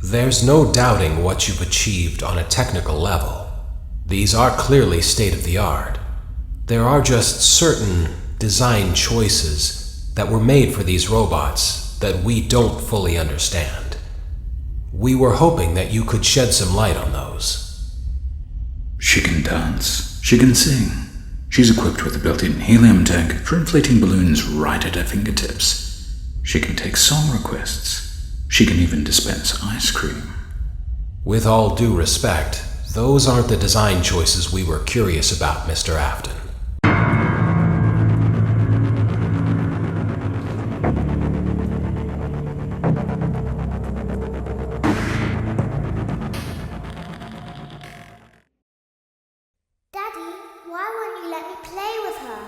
There's no doubting what you've achieved on a technical level. These are clearly state-of-the-art. There are just certain design choices that were made for these robots that we don't fully understand. We were hoping that you could shed some light on those. She can dance. She can sing. She's equipped with a built-in helium tank for inflating balloons right at her fingertips. She can take song requests. She can even dispense ice cream. With all due respect, those aren't the design choices we were curious about, Mr. Afton. Daddy, why won't you let me play with her?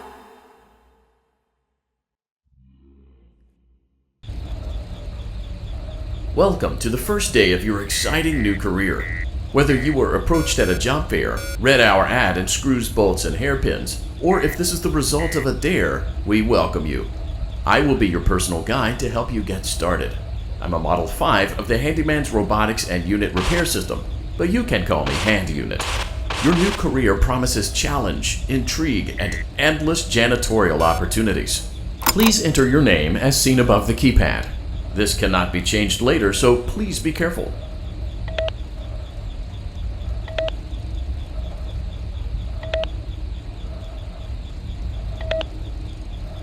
Welcome to the first day of your exciting new career. Whether you were approached at a job fair, read our ad in screws, bolts, and hairpins, or if this is the result of a dare, we welcome you. I will be your personal guide to help you get started. I'm a Model 5 of the Handyman's Robotics and Unit Repair System, but you can call me Hand Unit. Your new career promises challenge, intrigue, and endless janitorial opportunities. Please enter your name as seen above the keypad. This cannot be changed later, so please be careful.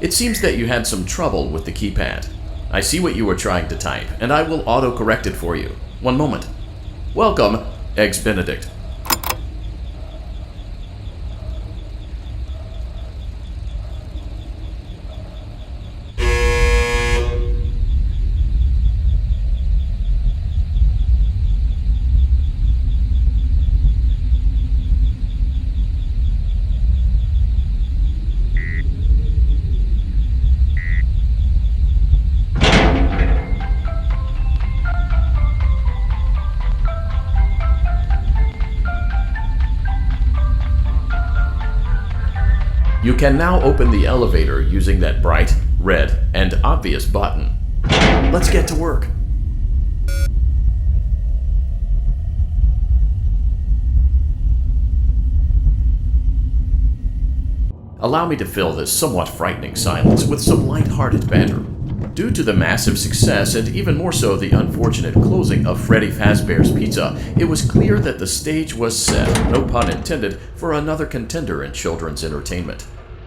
It seems that you had some trouble with the keypad. I see what you were trying to type, and I will auto-correct it for you. One moment. Welcome, Eggs Benedict. You can now open the elevator using that bright, red, and obvious button. Let's get to work. Allow me to fill this somewhat frightening silence with some light-hearted banter. Due to the massive success, and even more so the unfortunate closing of Freddy Fazbear's Pizza, it was clear that the stage was set, no pun intended, for another contender in children's entertainment.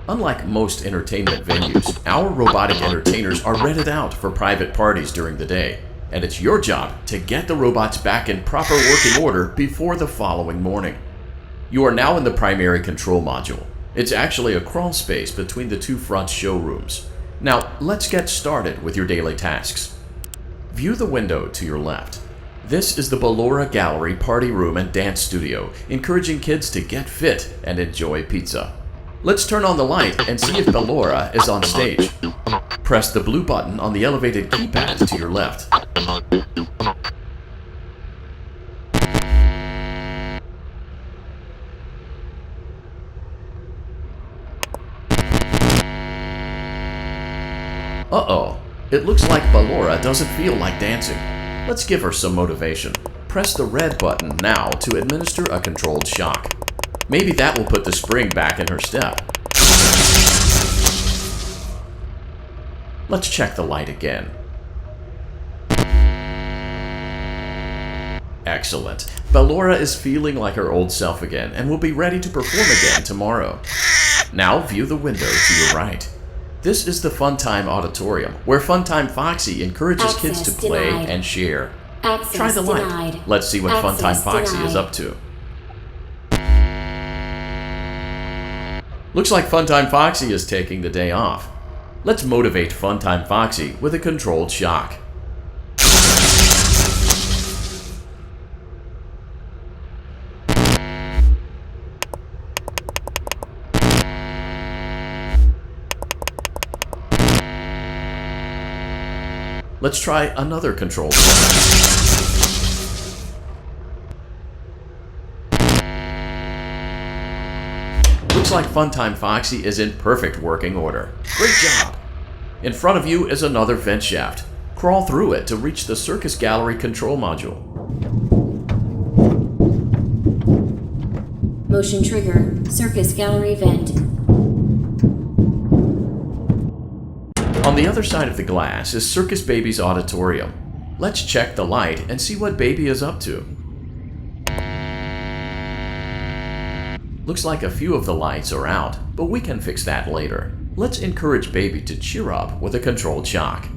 Unlike most entertainment venues, our robotic entertainers are rented out for private parties during the day, and it's your job to get the robots back in proper working order before the following morning. You are now in the primary control module. It's actually a crawl space between the two front showrooms. Now, let's get started with your daily tasks. View the window to your left. This is the Ballora Gallery Party Room and Dance Studio, encouraging kids to get fit and enjoy pizza. Let's turn on the light and see if Ballora is on stage. Press the blue button on the elevated keypad to your left. Uh-oh, it looks like Ballora doesn't feel like dancing. Let's give her some motivation. Press the red button now to administer a controlled shock. Maybe that will put the spring back in her step. Let's check the light again. Excellent. Ballora is feeling like her old self again and will be ready to perform again tomorrow. Now view the window to your right. This is the Funtime Auditorium, where Funtime Foxy encourages kids to play and share. Try the light. Let's see what Funtime Foxy is up to. Looks like Funtime Foxy is taking the day off. Let's motivate Funtime Foxy with a controlled shock. Let's try another controlled shock. Looks like Funtime Foxy is in perfect working order. Great job! In front of you is another vent shaft. Crawl through it to reach the circus gallery control module. Motion trigger. Circus gallery vent. On the other side of the glass is Circus Baby's auditorium. Let's check the light and see what Baby is up to. Looks like a few of the lights are out, but we can fix that later. Let's encourage Baby to cheer up with a controlled shock.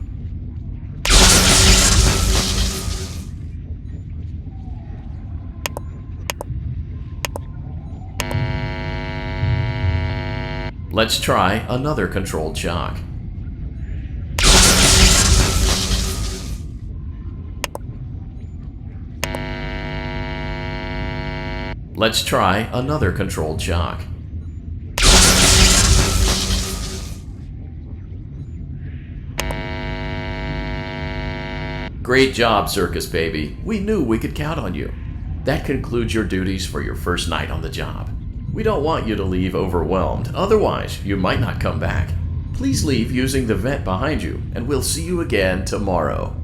Let's try another controlled shock. Let's try another controlled shock. Great job, Circus Baby. We knew we could count on you. That concludes your duties for your first night on the job. We don't want you to leave overwhelmed, otherwise you might not come back. Please leave using the vent behind you, and we'll see you again tomorrow.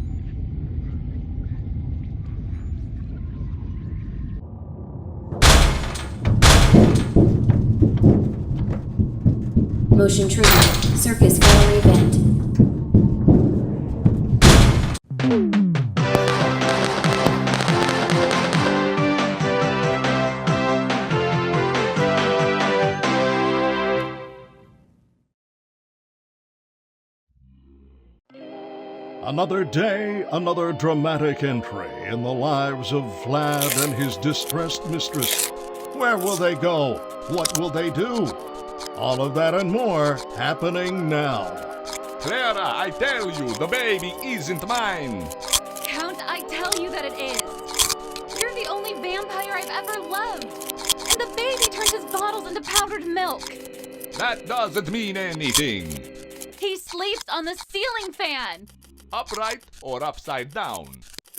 Motion trigger. Circus gallery vent. Another day, another dramatic entry in the lives of Vlad and his distressed mistress. Where will they go? What will they do? All of that and more happening now. Clara, I tell you, the baby isn't mine. Count, I tell you that it is. You're the only vampire I've ever loved. And the baby turns his bottles into powdered milk. That doesn't mean anything. He sleeps on the ceiling fan. Upright or upside down?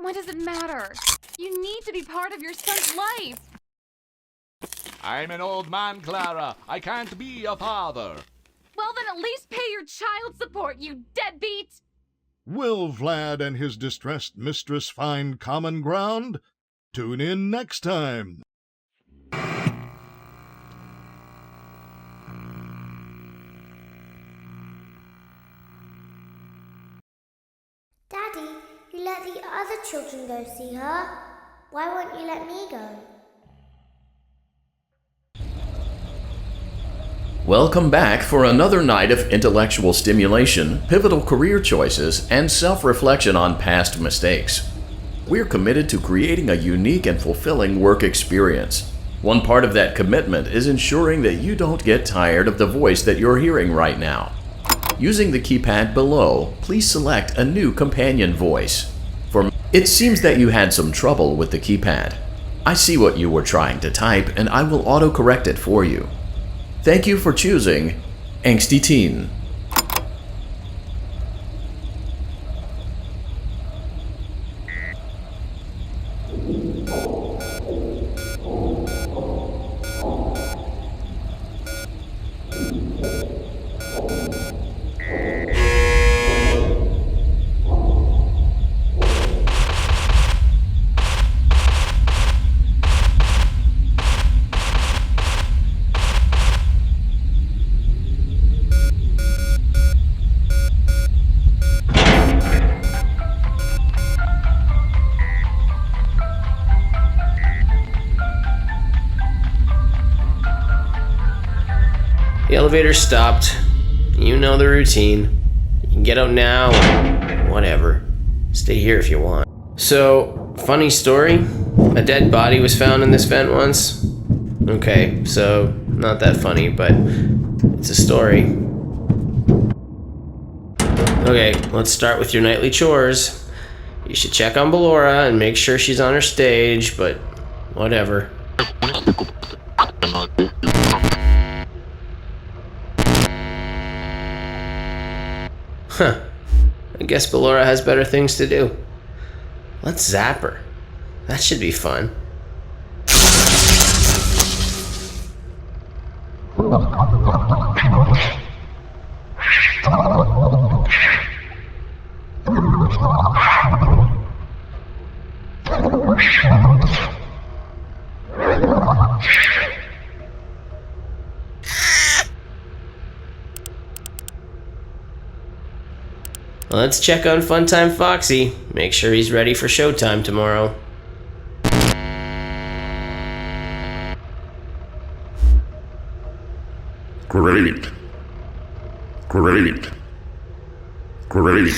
What does it matter? You need to be part of your son's life. I'm an old man, Clara. I can't be a father. Well, then at least pay your child support, you deadbeat! Will Vlad and his distressed mistress find common ground? Tune in next time. Daddy, you let the other children go see her. Why won't you let me go? Welcome back for another night of intellectual stimulation, pivotal career choices, and self-reflection on past mistakes. We're committed to creating a unique and fulfilling work experience. One part of that commitment is ensuring that you don't get tired of the voice that you're hearing right now. Using the keypad below, please select a new companion voice. It seems that you had some trouble with the keypad. I see what you were trying to type, and I will auto-correct it for you. Thank you for choosing Angsty Teen. The elevator stopped. You know the routine. You can get out now or whatever. Stay here if you want. So, funny story. A dead body was found in this vent once. Okay, so not that funny, but it's a story. Okay, let's start with your nightly chores. You should check on Ballora and make sure she's on her stage, but whatever. Huh. I guess Ballora has better things to do. Let's zap her. That should be fun. Let's check on Funtime Foxy. Make sure he's ready for showtime tomorrow. Great. Great. Great.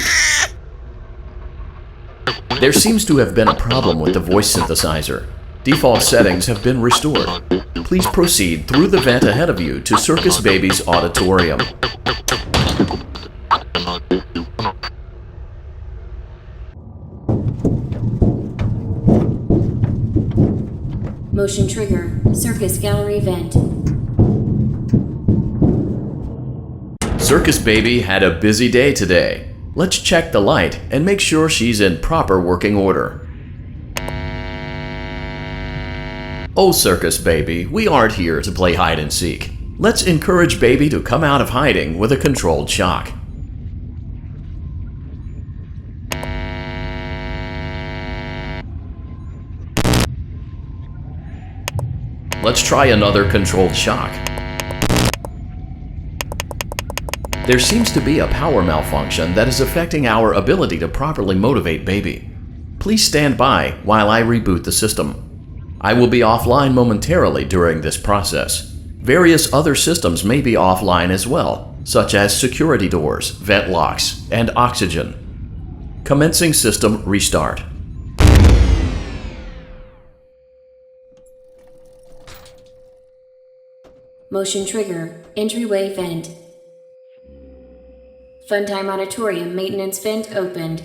There seems to have been a problem with the voice synthesizer. Default settings have been restored. Please proceed through the vent ahead of you to Circus Baby's auditorium. Motion trigger. Circus gallery vent. Circus Baby had a busy day today. Let's check the light and make sure she's in proper working order. Oh, Circus Baby, we aren't here to play hide and seek. Let's encourage Baby to come out of hiding with a controlled shock. Let's try another controlled shock. There seems to be a power malfunction that is affecting our ability to properly motivate Baby. Please stand by while I reboot the system. I will be offline momentarily during this process. Various other systems may be offline as well, such as security doors, vent locks, and oxygen. Commencing system restart. Motion trigger. Entryway vent. Funtime Auditorium maintenance vent opened.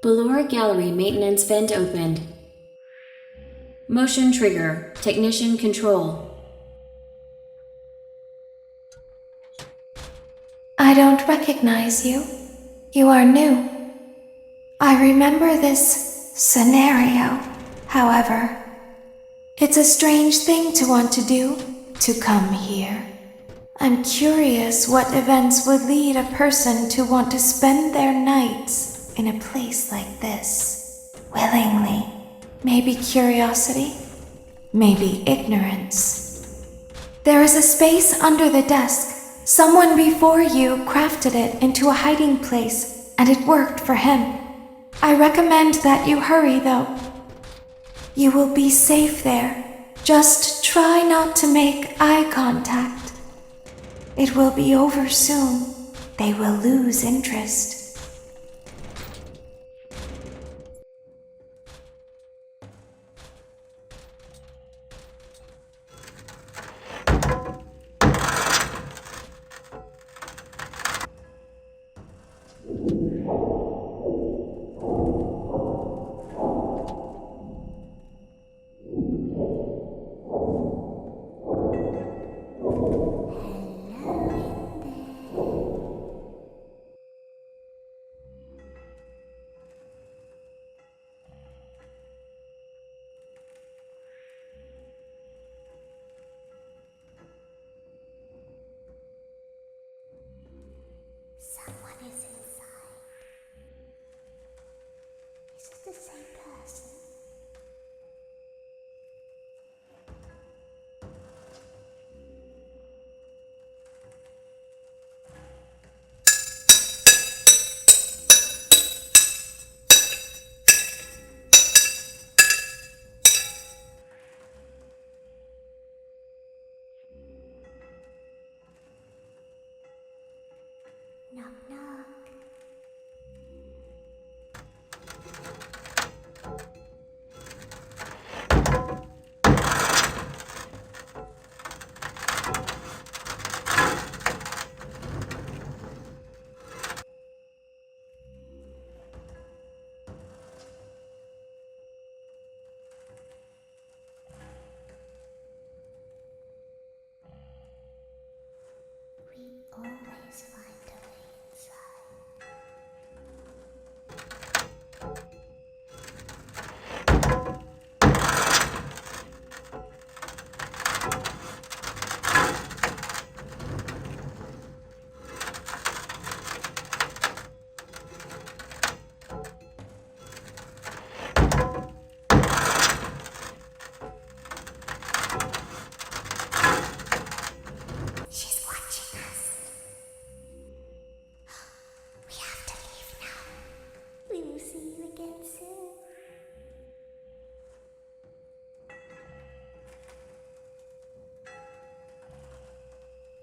Ballora Gallery maintenance vent opened. Motion trigger. Technician control. I don't recognize you. You are new. I remember this scenario, however. It's a strange thing to want to do, to come here. I'm curious what events would lead a person to want to spend their nights in a place like this. Willingly. Maybe curiosity, maybe ignorance. There is a space under the desk. Someone before you crafted it into a hiding place, and it worked for him. I recommend that you hurry, though. You will be safe there. Just try not to make eye contact. It will be over soon. They will lose interest. Someone is inside. Is it the same person? Knock, knock.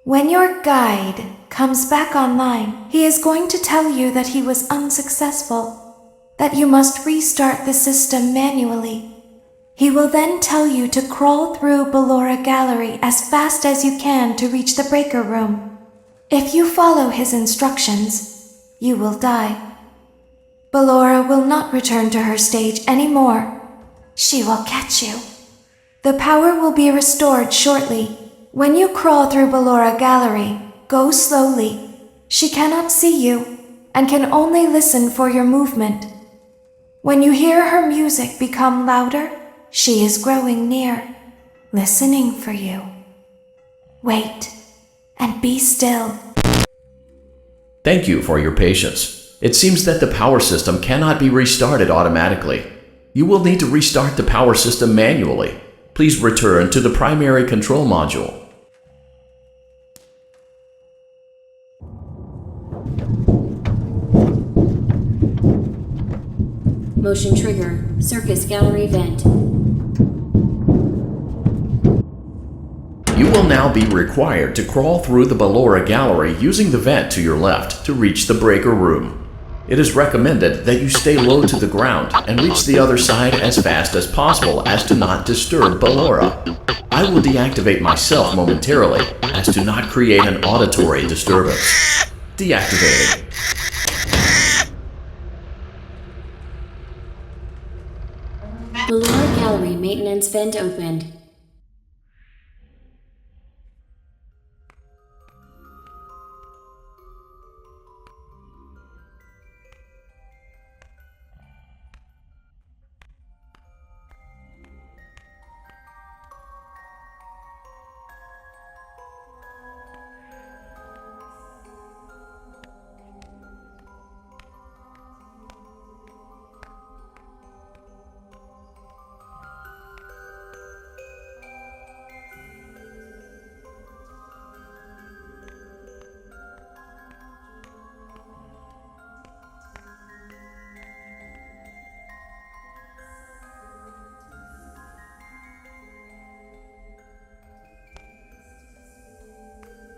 When your guide comes back online, he is going to tell you that he was unsuccessful, that you must restart the system manually. He will then tell you to crawl through Ballora Gallery as fast as you can to reach the breaker room. If you follow his instructions, you will die. Ballora will not return to her stage anymore. She will catch you. The power will be restored shortly. When you crawl through Ballora Gallery, go slowly. She cannot see you and can only listen for your movement. When you hear her music become louder, she is growing near, listening for you. Wait and be still. Thank you for your patience. It seems that the power system cannot be restarted automatically. You will need to restart the power system manually. Please return to the primary control module. Motion trigger, circus gallery vent. You will now be required to crawl through the Ballora Gallery using the vent to your left to reach the breaker room. It is recommended that you stay low to the ground and reach the other side as fast as possible as to not disturb Ballora. I will deactivate myself momentarily as to not create an auditory disturbance. Deactivating. Ballora Gallery maintenance vent opened.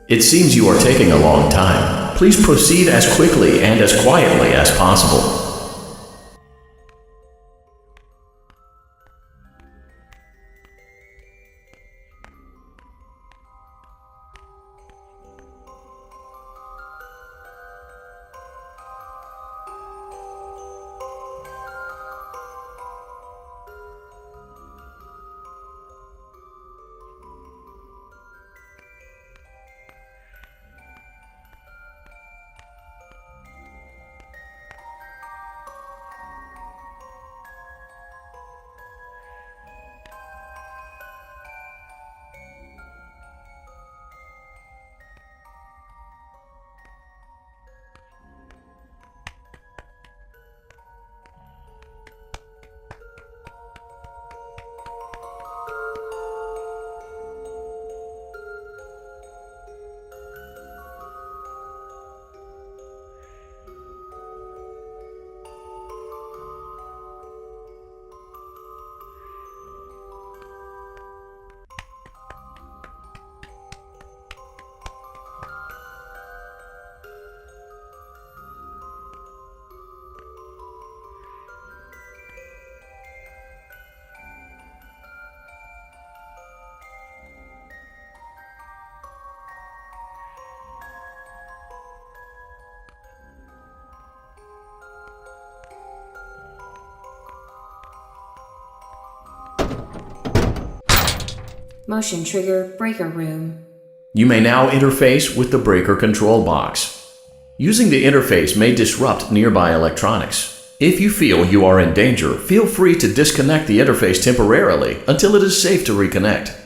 It seems you are taking a long time. Please proceed as quickly and as quietly as possible. Motion trigger, breaker room. You may now interface with the breaker control box. Using the interface may disrupt nearby electronics. If you feel you are in danger, feel free to disconnect the interface temporarily until it is safe to reconnect.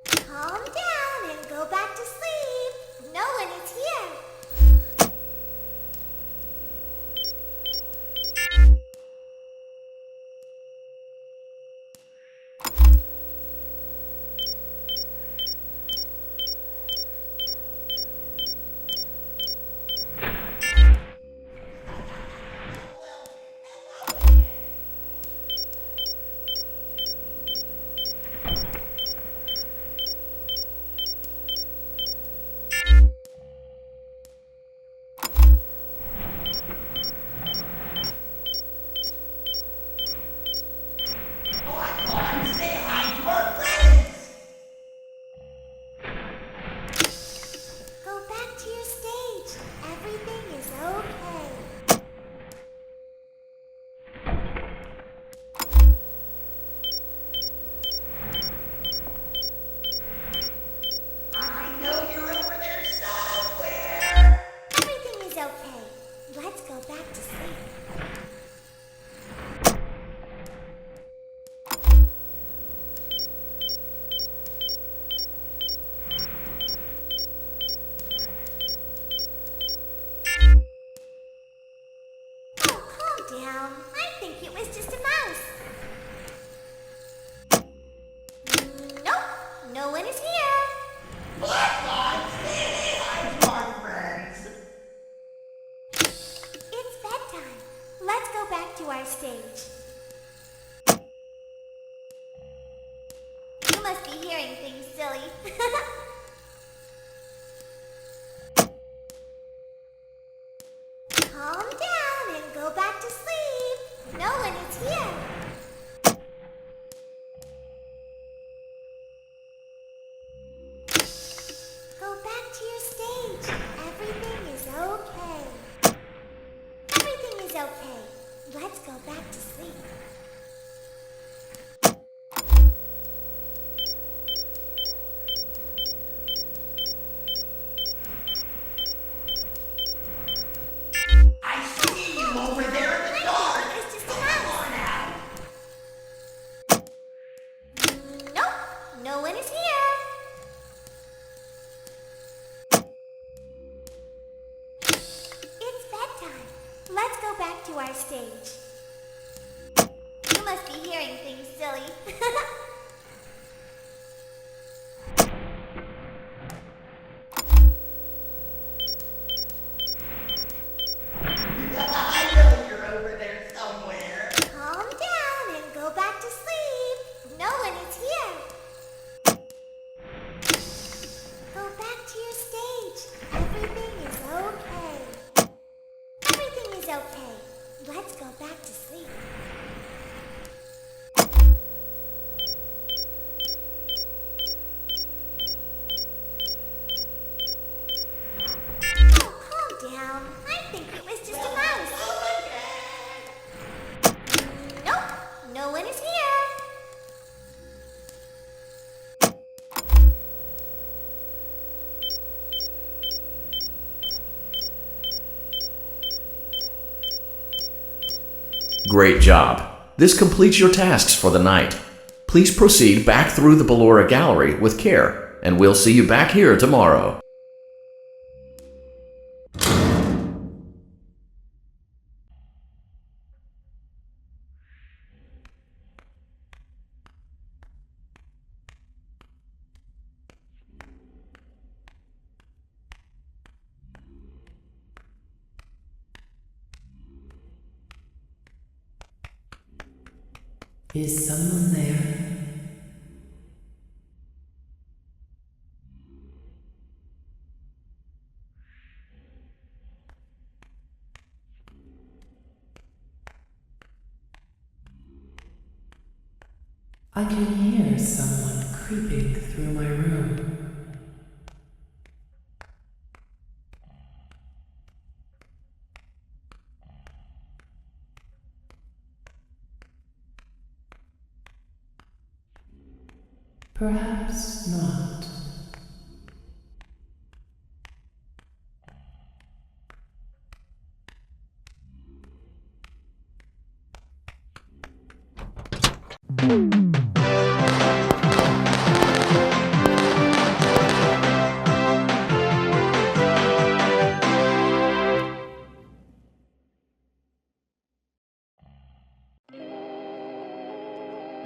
Calm down and go back to sleep. No one is here. stage. Everything is okay. Everything is okay. Let's go back to sleep. I see you over there in the dark. It's just a mouse. Nope, no one is here. It's bedtime. Let's go back to our stage. You must be hearing things, silly. I know you're over there somewhere. Calm down and go back to sleep. No one is here. Go back to your stage. Everything is okay. Everything is okay. Let's go back to sleep. Oh, calm down. I think it was just a mouse. Nope, no one is here. Great job. This completes your tasks for the night. Please proceed back through the Ballora Gallery with care, and we'll see you back here tomorrow. Is someone there? I can hear someone creeping through my room. Perhaps not.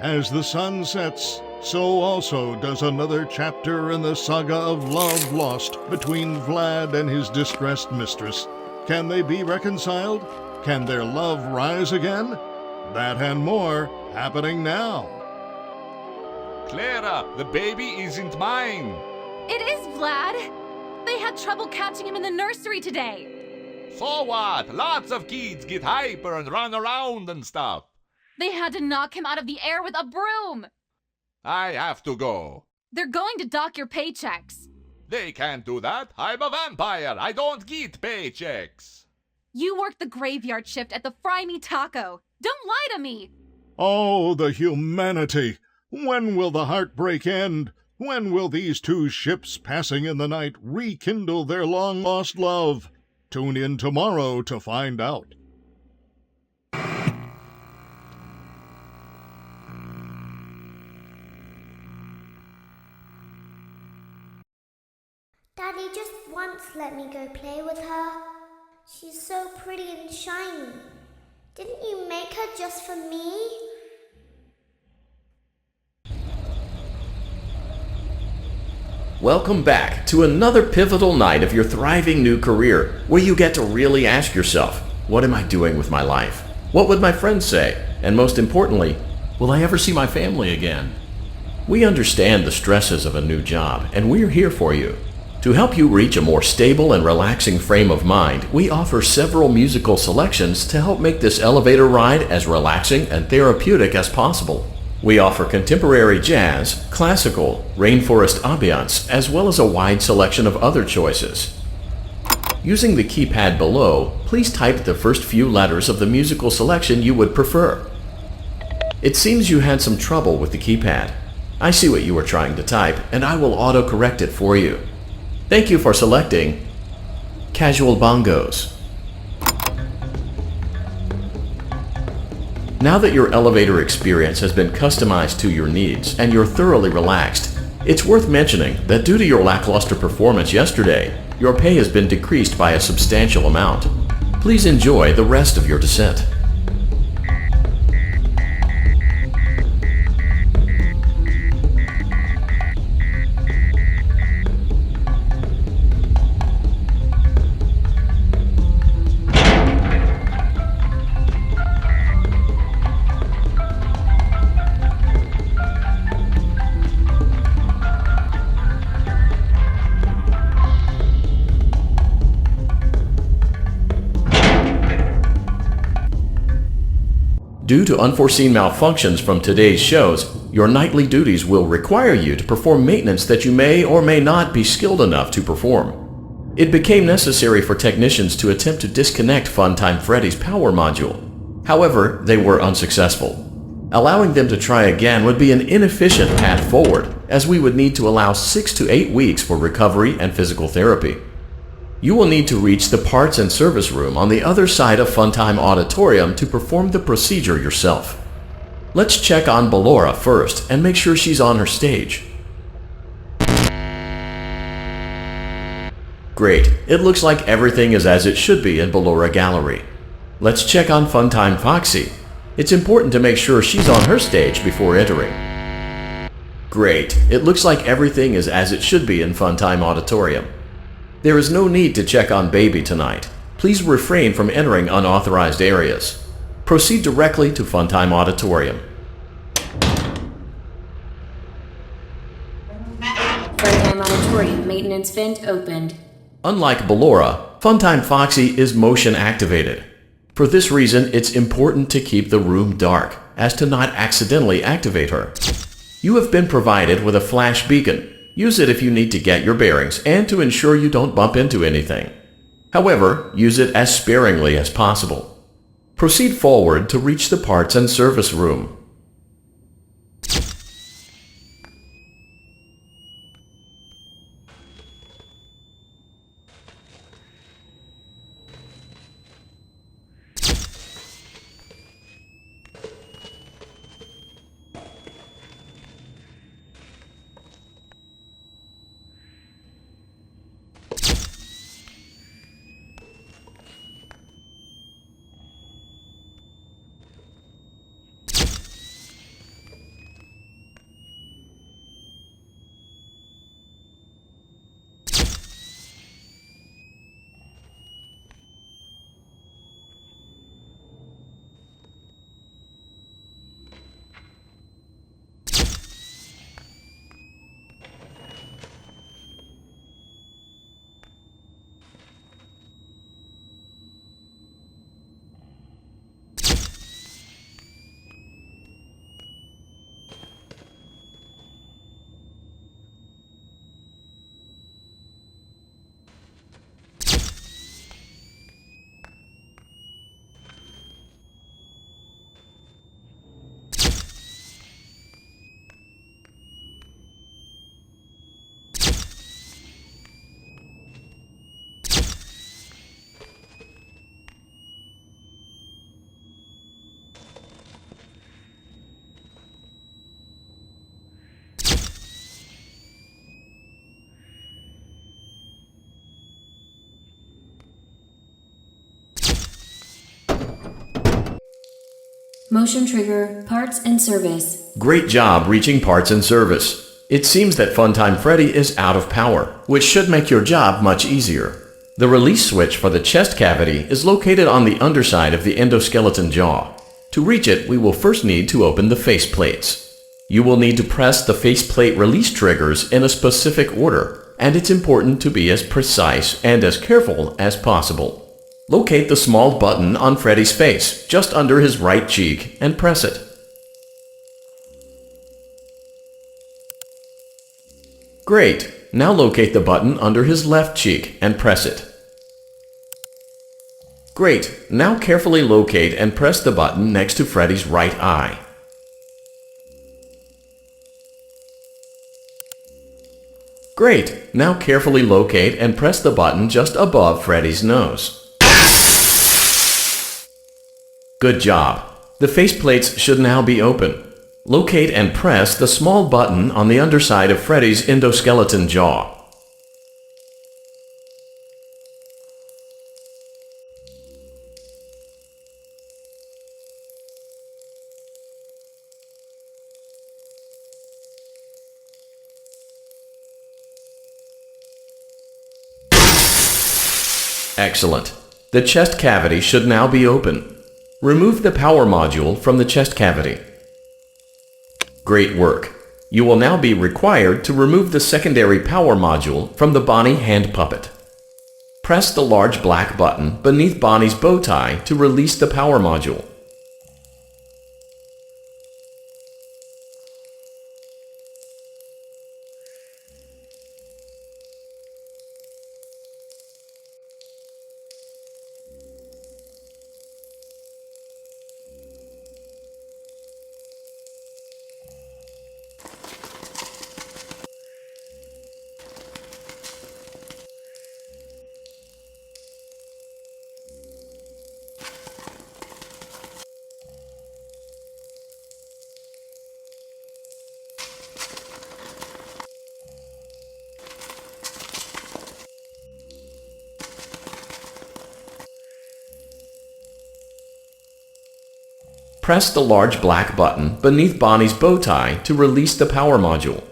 As the sun sets, so also does another chapter in the saga of love lost between Vlad and his distressed mistress. Can they be reconciled? Can their love rise again? That and more happening now. Clara, the baby isn't mine. It is Vlad. They had trouble catching him in the nursery today. So what? Lots of kids get hyper and run around and stuff. They had to knock him out of the air with a broom. I have to go. They're going to dock your paychecks. They can't do that. I'm a vampire. I don't get paychecks. You work the graveyard shift at the Fry Me Taco. Don't lie to me. Oh, the humanity! When will the heartbreak end? When will these two ships passing in the night rekindle their long-lost love? Tune in tomorrow to find out. Daddy just once let me go play with her. She's so pretty and shiny. Didn't you make her just for me? Welcome back to another pivotal night of your thriving new career, where you get to really ask yourself, what am I doing with my life? What would my friends say? And most importantly, will I ever see my family again? We understand the stresses of a new job, and we're here for you. To help you reach a more stable and relaxing frame of mind, we offer several musical selections to help make this elevator ride as relaxing and therapeutic as possible. We offer contemporary jazz, classical, rainforest ambiance, as well as a wide selection of other choices. Using the keypad below, please type the first few letters of the musical selection you would prefer. It seems you had some trouble with the keypad. I see what you were trying to type, and I will auto-correct it for you. Thank you for selecting Casual Bongos. Now that your elevator experience has been customized to your needs and you're thoroughly relaxed, it's worth mentioning that due to your lackluster performance yesterday, your pay has been decreased by a substantial amount. Please enjoy the rest of your descent. Due to unforeseen malfunctions from today's shows, your nightly duties will require you to perform maintenance that you may or may not be skilled enough to perform. It became necessary for technicians to attempt to disconnect Funtime Freddy's power module. However, they were unsuccessful. Allowing them to try again would be an inefficient path forward, as we would need to allow 6 to 8 weeks for recovery and physical therapy. You will need to reach the parts and service room on the other side of Funtime Auditorium to perform the procedure yourself. Let's check on Ballora first and make sure she's on her stage. Great, it looks like everything is as it should be in Ballora Gallery. Let's check on Funtime Foxy. It's important to make sure she's on her stage before entering. Great, it looks like everything is as it should be in Funtime Auditorium. There is no need to check on Baby tonight. Please refrain from entering unauthorized areas. Proceed directly to Funtime Auditorium. Funtime Auditorium maintenance vent opened. Unlike Ballora, Funtime Foxy is motion activated. For this reason, it's important to keep the room dark, as to not accidentally activate her. You have been provided with a flash beacon. Use it if you need to get your bearings and to ensure you don't bump into anything. However, use it as sparingly as possible. Proceed forward to reach the parts and service room. Motion trigger, parts and service. Great job reaching parts and service. It seems that Funtime Freddy is out of power, which should make your job much easier. The release switch for the chest cavity is located on the underside of the endoskeleton jaw. To reach it, we will first need to open the face plates. You will need to press the faceplate release triggers in a specific order, and it's important to be as precise and as careful as possible. Locate the small button on Freddy's face, just under his right cheek, and press it. Great! Now locate the button under his left cheek and press it. Great. Now carefully locate and press the button next to Freddy's right eye. Great. Now carefully locate and press the button just above Freddy's nose. Good job. The faceplates should now be open. Locate and press the small button on the underside of Freddy's endoskeleton jaw. Excellent. The chest cavity should now be open. Remove the power module from the chest cavity. Great work. You will now be required to remove the secondary power module from the Bonnie hand puppet. Press the large black button beneath Bonnie's bow tie to release the power module. Press the large black button beneath Bonnie's bow tie to release the power module.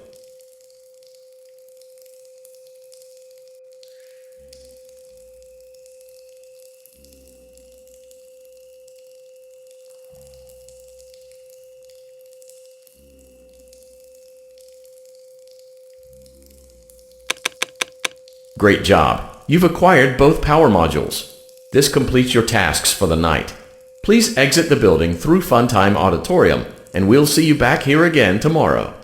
Great job! You've acquired both power modules. This completes your tasks for the night. Please exit the building through Funtime Auditorium, and we'll see you back here again tomorrow.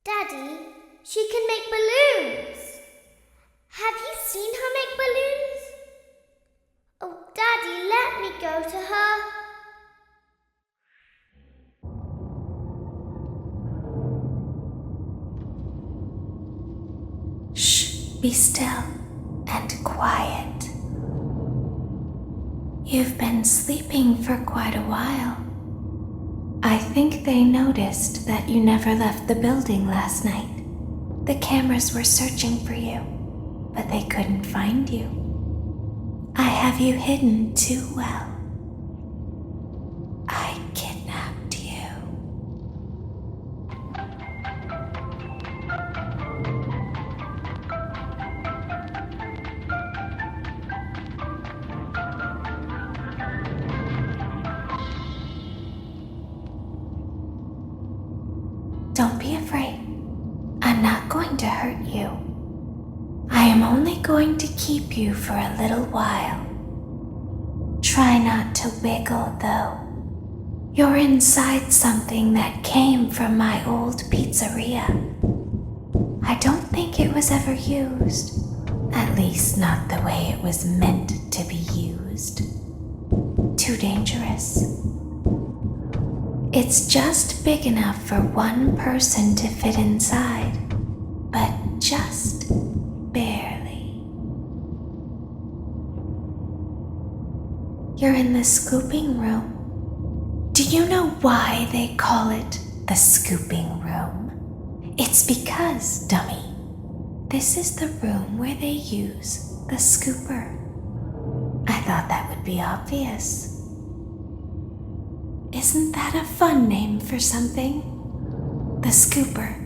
Daddy, she can make balloons. Have you seen her make balloons? Oh, Daddy, let me go to her. Shh, be still and quiet. You've been sleeping for quite a while. I think they noticed that you never left the building last night. The cameras were searching for you, but they couldn't find you. I have you hidden too well. I kidnapped you. Don't be afraid. I'm not going to hurt you. I am only going to keep you for a little while. Try not to wiggle, though. You're inside something that came from my old pizzeria. I don't think it was ever used. At least not the way it was meant to be used. Too dangerous. It's just big enough for one person to fit inside, but just barely. You're in the scooping room. Do you know why they call it the scooping room? It's because, dummy, this is the room where they use the scooper. I thought that would be obvious. Isn't that a fun name for something? The scooper.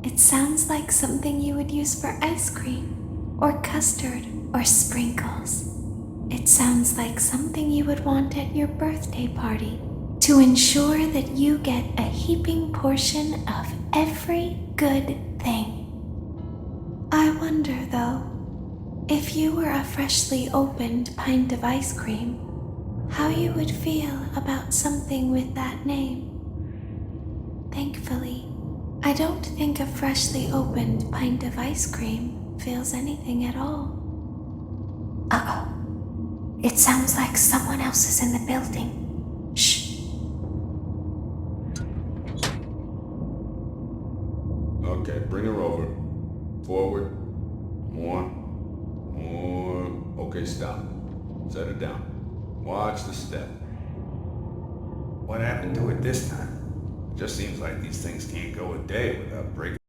It sounds like something you would use for ice cream, or custard, or sprinkles. It sounds like something you would want at your birthday party to to ensure that you get a heaping portion of every good thing. I wonder, though, if you were a freshly opened pint of ice cream, how you would feel about something with that name. Thankfully, I don't think a freshly opened pint of ice cream feels anything at all. Uh-oh. It sounds like someone else is in the building. Shh. Okay, bring her over. Forward. More. Okay, stop. Set her down. Watch the step. What happened to it this time? Just seems like these things can't go a day without breaking.